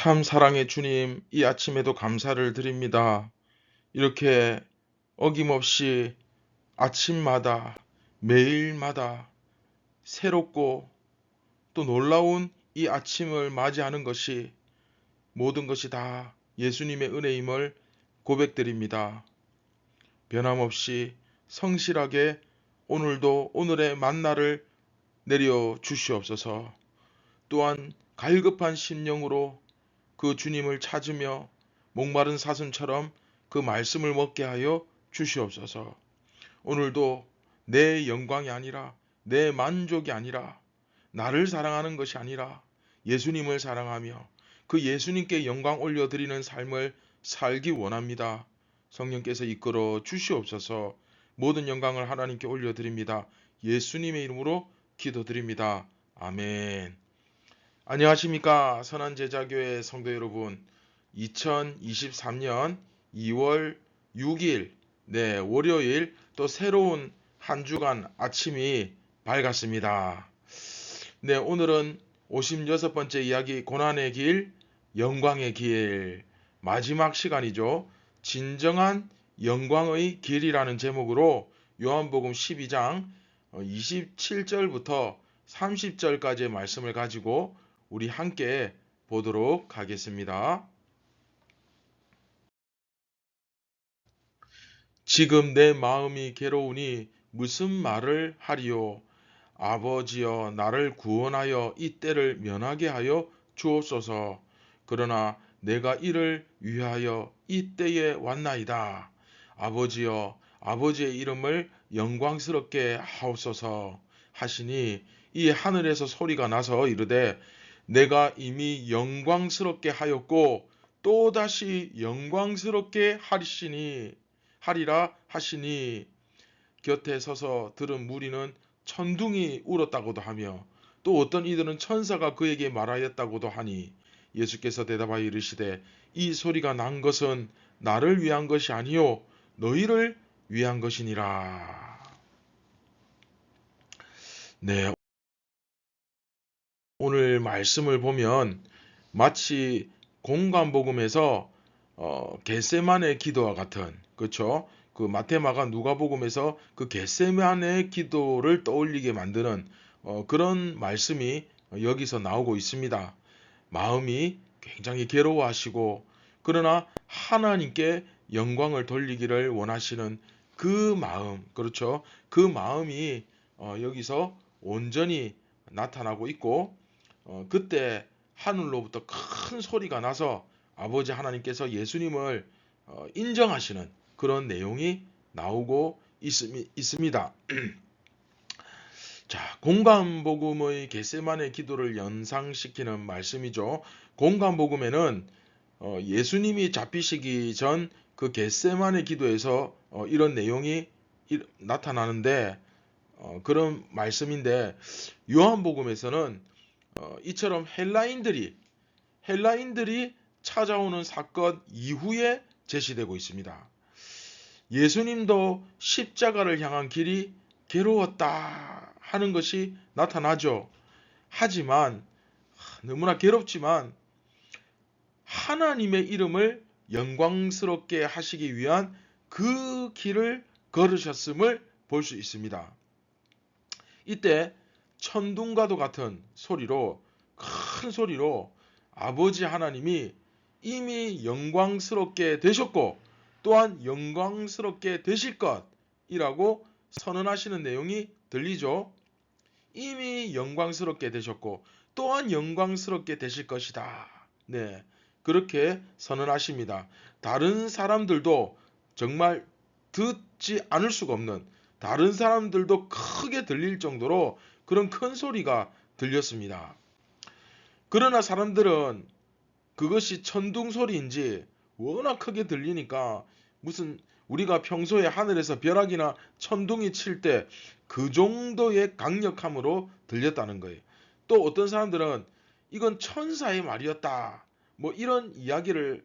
참 사랑의 주님, 이 아침에도 감사를 드립니다. 이렇게 어김없이 아침마다 매일마다 새롭고 또 놀라운 이 아침을 맞이하는 것이 모든 것이 다 예수님의 은혜임을 고백드립니다. 변함없이 성실하게 오늘도 오늘의 만나를 내려 주시옵소서. 또한 갈급한 심령으로 그 주님을 찾으며 목마른 사슴처럼 그 말씀을 먹게 하여 주시옵소서. 오늘도 내 영광이 아니라 내 만족이 아니라 나를 사랑하는 것이 아니라 예수님을 사랑하며 그 예수님께 영광 올려드리는 삶을 살기 원합니다. 성령께서 이끌어 주시옵소서. 모든 영광을 하나님께 올려드립니다. 예수님의 이름으로 기도드립니다. 아멘. 안녕하십니까 선한제자교회 성도 여러분. 2023년 2월 6일 월요일 또 새로운 한 주간 아침이 밝았습니다. 오늘은 56번째 이야기 고난의 길 영광의 길 마지막 시간이죠. 진정한 영광의 길이라는 제목으로 요한복음 12장 27절부터 30절까지의 말씀을 가지고 우리 함께 보도록 하겠습니다. 지금 내 마음이 괴로우니 무슨 말을 하리요. 아버지여 나를 구원하여 이 때를 면하게 하여 주옵소서. 그러나 내가 이를 위하여 이 때에 왔나이다. 아버지여 아버지의 이름을 영광스럽게 하옵소서 하시니 이 하늘에서 소리가 나서 이르되 내가 이미 영광스럽게 하였고 또다시 영광스럽게 하리라 하시니 곁에 서서 들은 무리는 천둥이 울었다고도 하며 또 어떤 이들은 천사가 그에게 말하였다고도 하니 예수께서 대답하여 이르시되 이 소리가 난 것은 나를 위한 것이 아니요 너희를 위한 것이니라. 오늘 말씀을 보면 마치 공관복음에서 겟세마네 기도와 같은, 그렇죠? 그 마테마가 누가복음에서 그 겟세마네 기도를 떠올리게 만드는 그런 말씀이 여기서 나오고 있습니다. 마음이 굉장히 괴로워하시고 그러나 하나님께 영광을 돌리기를 원하시는 그 마음, 그렇죠? 그 마음이 여기서 온전히 나타나고 있고 그때 하늘로부터 큰 소리가 나서 아버지 하나님께서 예수님을 인정하시는 그런 내용이 나오고 있습니다. 자, 공관복음의 겟세마네 기도를 연상시키는 말씀이죠. 공관복음에는 예수님이 잡히시기 전 그 겟세마네 기도에서 이런 내용이 나타나는데 그런 말씀인데 요한복음에서는 이처럼 헬라인들이 찾아오는 사건 이후에 제시되고 있습니다. 예수님도 십자가를 향한 길이 괴로웠다 하는 것이 나타나죠. 하지만 너무나 괴롭지만 하나님의 이름을 영광스럽게 하시기 위한 그 길을 걸으셨음을 볼 수 있습니다. 이때 천둥과도 같은 소리로 큰 소리로 아버지 하나님이 이미 영광스럽게 되셨고 또한 영광스럽게 되실 것이라고 선언하시는 내용이 들리죠. 이미 영광스럽게 되셨고 또한 영광스럽게 되실 것이다. 그렇게 선언하십니다. 다른 사람들도 정말 듣지 않을 수가 없는, 다른 사람들도 크게 들릴 정도로 그런 큰 소리가 들렸습니다. 그러나 사람들은 그것이 천둥 소리인지 워낙 크게 들리니까 무슨 우리가 평소에 하늘에서 벼락이나 천둥이 칠 때 그 정도의 강력함으로 들렸다는 거예요. 또 어떤 사람들은 이건 천사의 말이었다, 뭐 이런 이야기를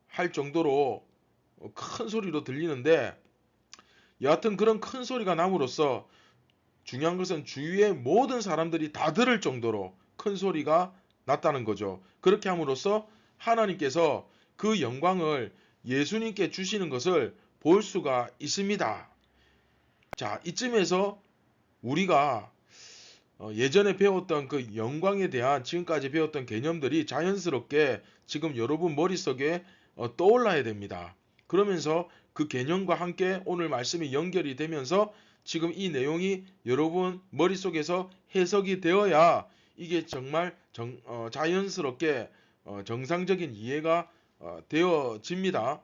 할 정도로 큰 소리로 들리는데, 여하튼 그런 큰 소리가 남으로써 중요한 것은 주위의 모든 사람들이 다 들을 정도로 큰 소리가 났다는 거죠. 그렇게 함으로써 하나님께서 그 영광을 예수님께 주시는 것을 볼 수가 있습니다. 자, 이쯤에서 우리가 예전에 배웠던 그 영광에 대한 지금까지 배웠던 개념들이 자연스럽게 지금 여러분 머릿속에 떠올라야 됩니다. 그러면서 그 개념과 함께 오늘 말씀이 연결이 되면서 지금 이 내용이 여러분 머릿속에서 해석이 되어야 이게 정말 자연스럽게 정상적인 이해가 되어집니다.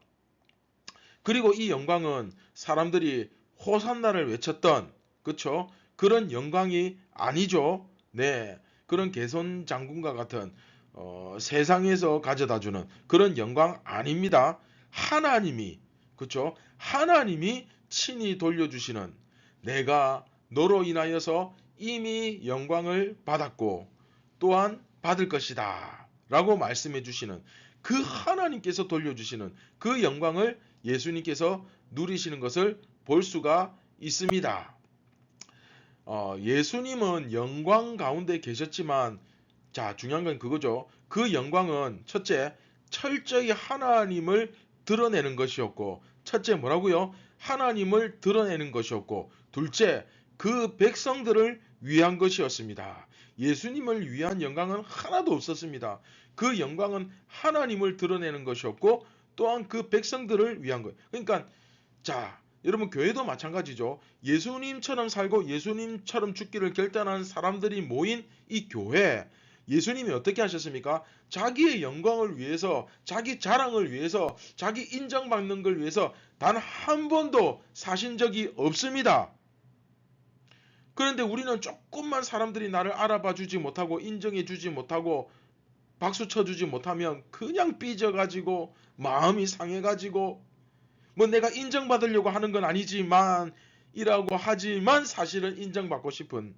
그리고 이 영광은 사람들이 호산나를 외쳤던, 그쵸? 그런 영광이 아니죠. 네, 그런 개손 장군과 같은 세상에서 가져다주는 그런 영광 아닙니다. 하나님이, 그쵸? 하나님이 친히 돌려주시는, 내가 너로 인하여서 이미 영광을 받았고 또한 받을 것이다 라고 말씀해 주시는, 그 하나님께서 돌려주시는 그 영광을 예수님께서 누리시는 것을 볼 수가 있습니다. 예수님은 영광 가운데 계셨지만, 자, 중요한 건 그거죠. 그 영광은 첫째, 철저히 하나님을 드러내는 것이었고, 첫째 뭐라고요? 하나님을 드러내는 것이었고, 둘째, 그 백성들을 위한 것이었습니다. 예수님을 위한 영광은 하나도 없었습니다. 그 영광은 하나님을 드러내는 것이었고, 또한 그 백성들을 위한 것. 그러니까 자, 여러분 교회도 마찬가지죠. 예수님처럼 살고 예수님처럼 죽기를 결단한 사람들이 모인 이 교회, 예수님이 어떻게 하셨습니까? 자기의 영광을 위해서, 자기 자랑을 위해서, 자기 인정받는 걸 위해서 단 한 번도 사신 적이 없습니다. 그런데 우리는 조금만 사람들이 나를 알아봐 주지 못하고 인정해 주지 못하고 박수 쳐주지 못하면 그냥 삐져가지고 마음이 상해가지고, 뭐 내가 인정받으려고 하는 건 아니지만 이라고 하지만 사실은 인정받고 싶은,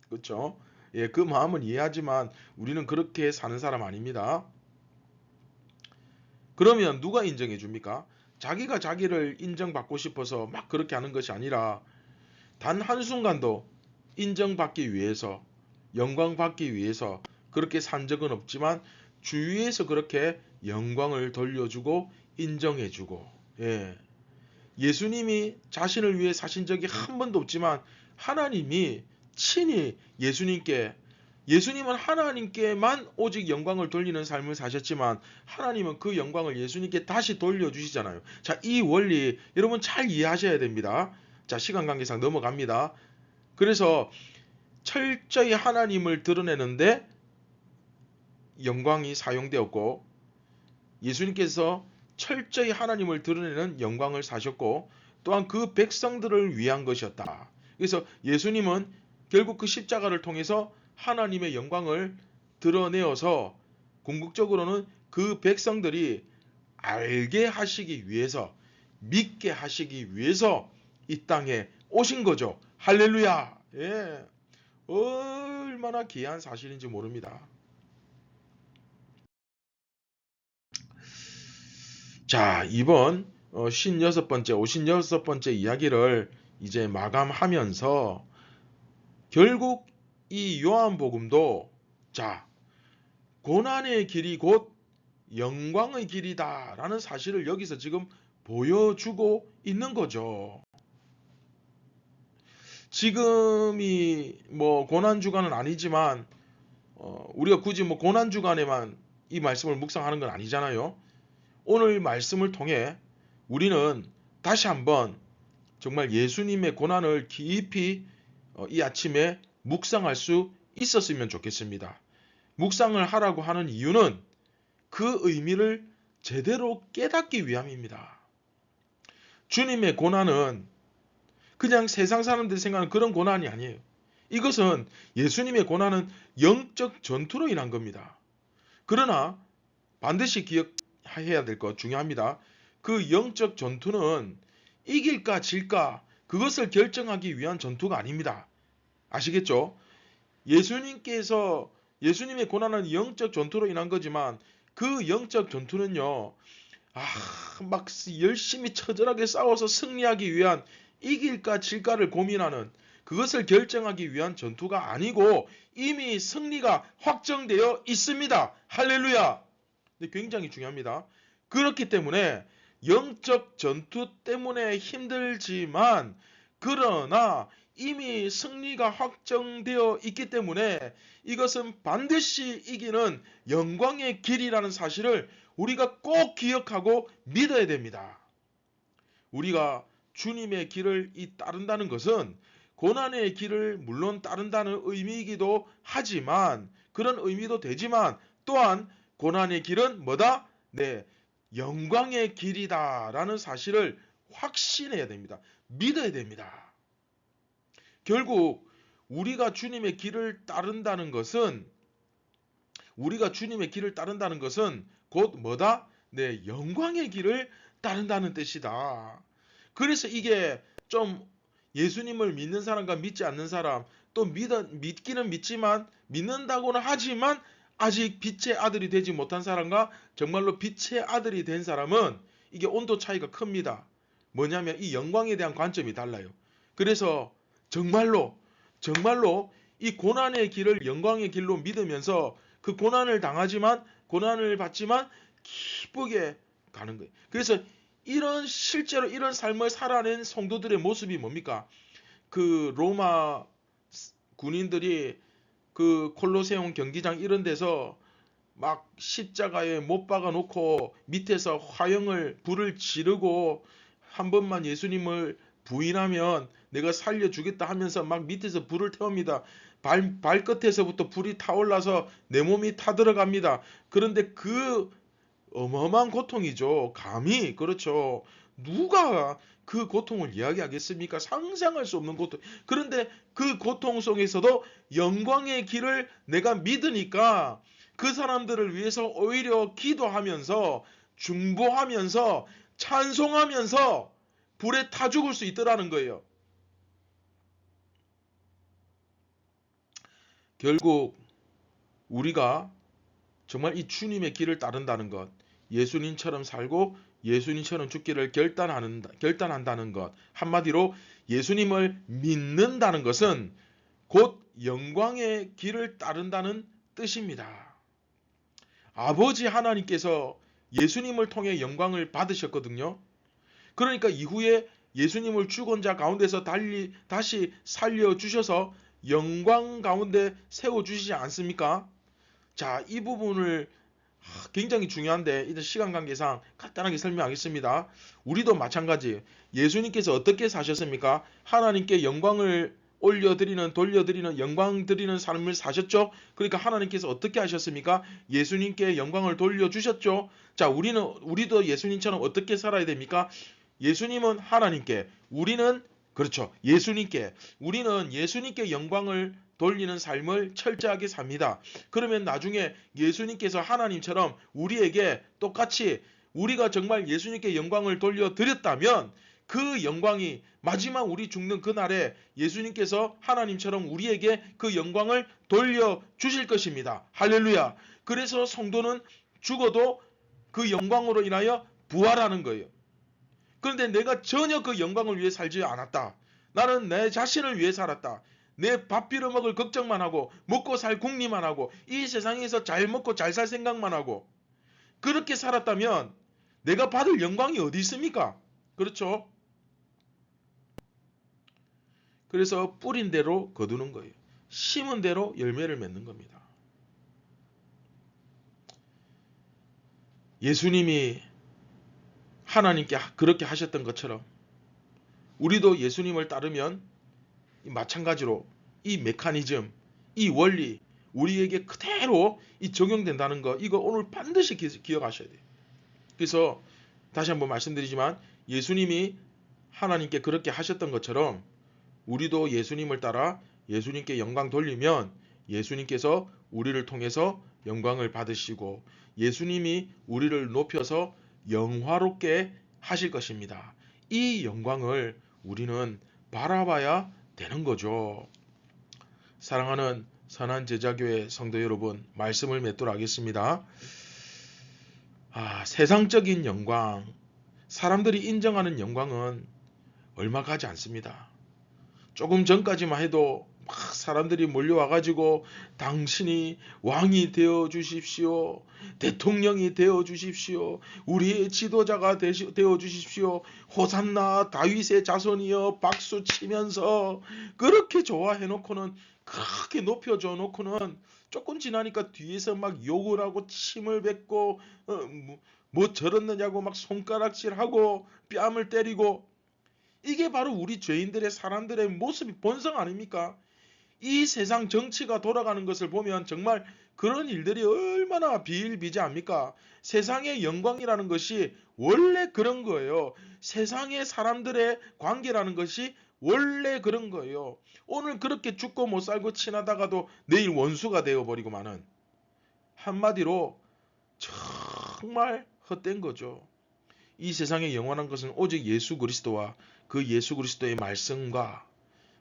그렇죠? 예, 그 마음은 이해하지만 우리는 그렇게 사는 사람 아닙니다. 그러면 누가 인정해 줍니까? 자기가 자기를 인정받고 싶어서 막 그렇게 하는 것이 아니라 단 한순간도 인정받기 위해서, 영광받기 위해서 그렇게 산 적은 없지만 주위에서 그렇게 영광을 돌려주고 인정해주고, 예. 예수님이 자신을 위해 사신 적이 한 번도 없지만 하나님이 친히 예수님은 하나님께만 오직 영광을 돌리는 삶을 사셨지만 하나님은 그 영광을 예수님께 다시 돌려주시잖아요. 자, 이 원리 여러분 잘 이해하셔야 됩니다. 자, 시간 관계상 넘어갑니다. 그래서 철저히 하나님을 드러내는데 영광이 사용되었고, 예수님께서 철저히 하나님을 드러내는 영광을 사셨고, 또한 그 백성들을 위한 것이었다. 그래서 예수님은 결국 그 십자가를 통해서 하나님의 영광을 드러내어서 궁극적으로는 그 백성들이 알게 하시기 위해서, 믿게 하시기 위해서 이 땅에 오신 거죠. 할렐루야. 예. 얼마나 귀한 사실인지 모릅니다. 자, 이번 56번째 이야기를 이제 마감하면서 결국 이 요한복음도, 자, 고난의 길이 곧 영광의 길이다 라는 사실을 여기서 지금 보여주고 있는 거죠. 지금이 뭐 고난주간은 아니지만 우리가 굳이 뭐 고난주간에만 이 말씀을 묵상하는 건 아니잖아요. 오늘 말씀을 통해 우리는 다시 한번 정말 예수님의 고난을 깊이 이 아침에 묵상할 수 있었으면 좋겠습니다. 묵상을 하라고 하는 이유는 그 의미를 제대로 깨닫기 위함입니다. 주님의 고난은 그냥 세상 사람들이 생각하는 그런 고난이 아니에요. 이것은 예수님의 고난은 영적 전투로 인한 겁니다. 그러나 반드시 기억해야 될 것 중요합니다. 그 영적 전투는 이길까 질까 그것을 결정하기 위한 전투가 아닙니다. 아시겠죠? 예수님의 고난은 영적 전투로 인한 거지만 그 영적 전투는요, 막 열심히 처절하게 싸워서 승리하기 위한 이길까 질까를 고민하는 그것을 결정하기 위한 전투가 아니고 이미 승리가 확정되어 있습니다. 할렐루야. 굉장히 중요합니다. 그렇기 때문에 영적 전투 때문에 힘들지만 그러나 이미 승리가 확정되어 있기 때문에 이것은 반드시 이기는 영광의 길이라는 사실을 우리가 꼭 기억하고 믿어야 됩니다. 우리가 주님의 길을 따른다는 것은 고난의 길을 물론 따른다는 의미이기도 하지만 그런 의미도 되지만 또한 고난의 길은 뭐다? 네, 영광의 길이다라는 사실을 확신해야 됩니다. 믿어야 됩니다. 결국 우리가 주님의 길을 따른다는 것은 곧 뭐다? 네, 영광의 길을 따른다는 뜻이다. 그래서 이게 좀 예수님을 믿는 사람과 믿지 않는 사람, 또 믿기는 믿지만 믿는다고는 하지만 아직 빛의 아들이 되지 못한 사람과 정말로 빛의 아들이 된 사람은 이게 온도 차이가 큽니다. 뭐냐면 이 영광에 대한 관점이 달라요. 그래서 정말로 이 고난의 길을 영광의 길로 믿으면서 그 고난을 당하지만 고난을 받지만 기쁘게 가는 거예요. 그래서 실제로 이런 삶을 살아낸 성도들의 모습이 뭡니까? 그 로마 군인들이 그 콜로세움 경기장 이런 데서 막 십자가에 못 박아 놓고 밑에서 불을 지르고 한 번만 예수님을 부인하면 내가 살려주겠다 하면서 막 밑에서 불을 태웁니다. 발끝에서부터 불이 타올라서 내 몸이 타들어갑니다. 그런데 그 어마어마한 고통이죠. 감히 그렇죠. 누가 그 고통을 이야기하겠습니까? 상상할 수 없는 고통. 그런데 그 고통 속에서도 영광의 길을 내가 믿으니까 그 사람들을 위해서 오히려 기도하면서 중보하면서 찬송하면서 불에 타 죽을 수 있더라는 거예요. 결국 우리가 정말 이 주님의 길을 따른다는 것, 예수님처럼 살고 예수님처럼 죽기를 결단한다는 것, 한마디로 예수님을 믿는다는 것은 곧 영광의 길을 따른다는 뜻입니다. 아버지 하나님께서 예수님을 통해 영광을 받으셨거든요. 그러니까 이후에 예수님을 죽은 자 가운데서 다시 살려주셔서 영광 가운데 세워주시지 않습니까? 자, 이 부분을 굉장히 중요한데 이제 시간 관계상 간단하게 설명하겠습니다. 우리도 마찬가지. 예수님께서 어떻게 사셨습니까? 하나님께 영광을 돌려드리는 영광 드리는 삶을 사셨죠. 그러니까 하나님께서 어떻게 하셨습니까? 예수님께 영광을 돌려주셨죠. 자, 우리도 예수님처럼 어떻게 살아야 됩니까? 예수님은 하나님께, 우리는 예수님께 영광을 돌리는 삶을 철저하게 삽니다. 그러면 나중에 예수님께서 하나님처럼 우리에게 똑같이 우리가 정말 예수님께 영광을 돌려드렸다면 그 영광이 마지막 우리 죽는 그날에 예수님께서 하나님처럼 우리에게 그 영광을 돌려주실 것입니다. 할렐루야. 그래서 성도는 죽어도 그 영광으로 인하여 부활하는 거예요. 그런데 내가 전혀 그 영광을 위해 살지 않았다. 나는 내 자신을 위해 살았다. 내 밥 빌어먹을 걱정만 하고 먹고 살 궁리만 하고 이 세상에서 잘 먹고 잘 살 생각만 하고 그렇게 살았다면 내가 받을 영광이 어디 있습니까? 그렇죠? 그래서 뿌린 대로 거두는 거예요. 심은 대로 열매를 맺는 겁니다. 예수님이 하나님께 그렇게 하셨던 것처럼 우리도 예수님을 따르면 마찬가지로 이 메커니즘, 이 원리 우리에게 그대로 적용된다는 거, 이거 오늘 반드시 기억하셔야 돼요. 그래서 다시 한번 말씀드리지만 예수님이 하나님께 그렇게 하셨던 것처럼 우리도 예수님을 따라 예수님께 영광 돌리면 예수님께서 우리를 통해서 영광을 받으시고 예수님이 우리를 높여서 영화롭게 하실 것입니다. 이 영광을 우리는 바라봐야 되는 거죠. 사랑하는 선한 제자교회 성도 여러분, 말씀을 맺도록 하겠습니다. 세상적인 영광, 사람들이 인정하는 영광은 얼마 가지 않습니다. 조금 전까지만 해도 막 사람들이 몰려와가지고 당신이 왕이 되어 주십시오. 대통령이 되어 주십시오. 우리의 지도자가 되어 주십시오. 호산나 다윗의 자손이여 박수 치면서 그렇게 좋아해 놓고는, 그렇게 높여줘 놓고는 조금 지나니까 뒤에서 막 욕을 하고 침을 뱉고 뭐 저랬느냐고 막 손가락질하고 뺨을 때리고, 이게 바로 우리 죄인들의 사람들의 모습이 본성 아닙니까? 이 세상 정치가 돌아가는 것을 보면 정말 그런 일들이 얼마나 비일비재합니까? 세상의 영광이라는 것이 원래 그런 거예요. 세상의 사람들의 관계라는 것이 원래 그런 거예요. 오늘 그렇게 죽고 못 살고 친하다가도 내일 원수가 되어버리고 마는, 한마디로 정말 헛된 거죠. 이 세상에 영원한 것은 오직 예수 그리스도와 그 예수 그리스도의 말씀과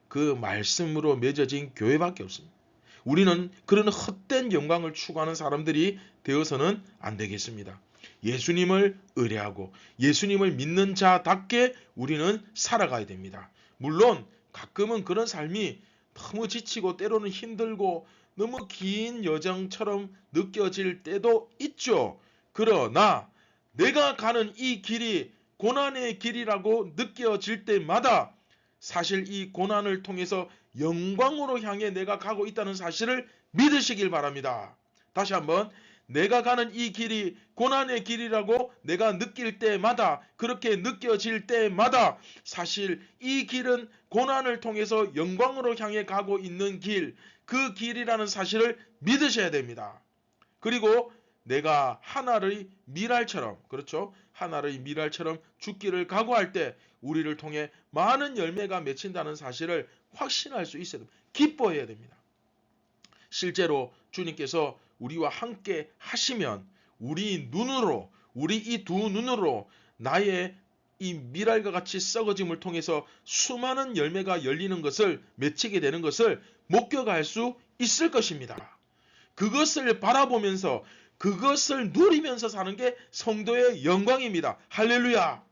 그 말씀으로 맺어진 교회밖에 없습니다. 우리는 그런 헛된 영광을 추구하는 사람들이 되어서는 안 되겠습니다. 예수님을 의뢰하고 예수님을 믿는 자답게 우리는 살아가야 됩니다. 물론 가끔은 그런 삶이 너무 지치고 때로는 힘들고 너무 긴 여정처럼 느껴질 때도 있죠. 그러나 내가 가는 이 길이 고난의 길이라고 느껴질 때마다 사실 이 고난을 통해서 영광으로 향해 내가 가고 있다는 사실을 믿으시길 바랍니다. 다시 한번, 내가 가는 이 길이 고난의 길이라고 내가 느낄 때마다, 그렇게 느껴질 때마다 사실 이 길은 고난을 통해서 영광으로 향해 가고 있는 길, 그 길이라는 사실을 믿으셔야 됩니다. 그리고 내가 하나의 미랄처럼, 그렇죠? 하나의 미랄처럼 죽기를 각오할 때 우리를 통해 많은 열매가 맺힌다는 사실을 확신할 수 있어야 됩니다. 기뻐해야 됩니다. 실제로 주님께서 우리와 함께 하시면 우리 눈으로, 우리 이 두 눈으로 나의 이 미랄과 같이 썩어짐을 통해서 수많은 열매가 열리는 것을, 맺히게 되는 것을 목격할 수 있을 것입니다. 그것을 바라보면서, 그것을 누리면서 사는 게 성도의 영광입니다. 할렐루야!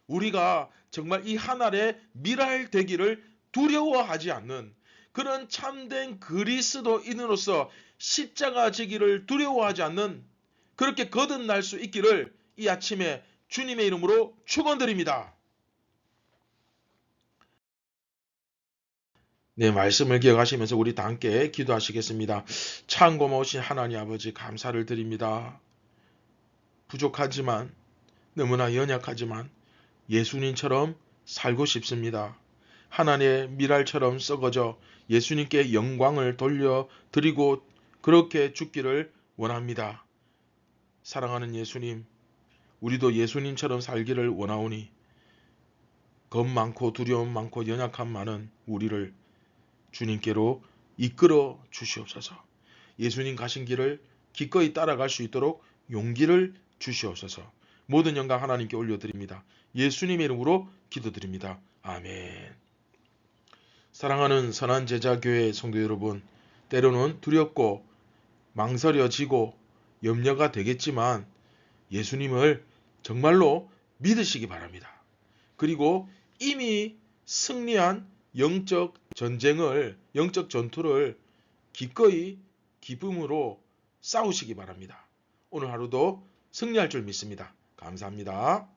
우리가 정말 이 하늘의 미랄 되기를 두려워하지 않는 그런 참된 그리스도인으로서 십자가 지기를 두려워하지 않는, 그렇게 거듭날 수 있기를 이 아침에 주님의 이름으로 축원드립니다. 네, 말씀을 기억하시면서 우리 다 함께 기도하시겠습니다. 참 고마우신 하나님 아버지, 감사를 드립니다. 부족하지만, 너무나 연약하지만 예수님처럼 살고 싶습니다. 하나님의 미랄처럼 썩어져 예수님께 영광을 돌려드리고 그렇게 죽기를 원합니다. 사랑하는 예수님, 우리도 예수님처럼 살기를 원하오니 겁 많고 두려움 많고 연약함 많은 우리를 주님께로 이끌어 주시옵소서. 예수님 가신 길을 기꺼이 따라갈 수 있도록 용기를 주시옵소서. 모든 영광 하나님께 올려드립니다. 예수님의 이름으로 기도드립니다. 아멘. 사랑하는 선한 제자교회 성도 여러분, 때로는 두렵고 망설여지고 염려가 되겠지만 예수님을 정말로 믿으시기 바랍니다. 그리고 이미 승리한 영적 전쟁을, 영적 전투를 기꺼이 기쁨으로 싸우시기 바랍니다. 오늘 하루도 승리할 줄 믿습니다. 감사합니다.